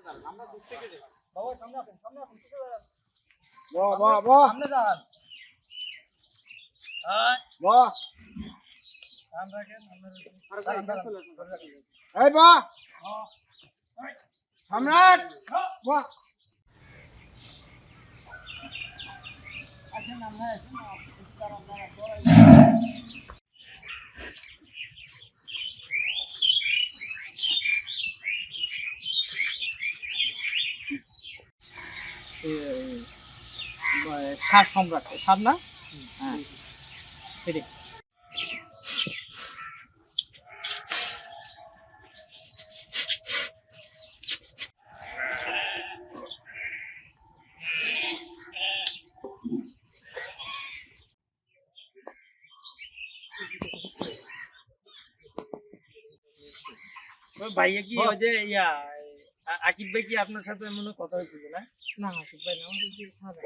বাবা সামনে আসেন সামনে আসেন বাহ বাহ বাহ সামনে যান বাহ কান রাখেন আপনারা এই বাহ সম্রাট বাহ আসেন আমরা আসেন ষাট সম্রাট ষাট না হ্যাঁ সেটাই ভাইয়া কি ওই যে ইয়া আকিব ভাই কি আপনার সাথে মনে কথা হয়েছিল না না আশিক ভাই না আমাদের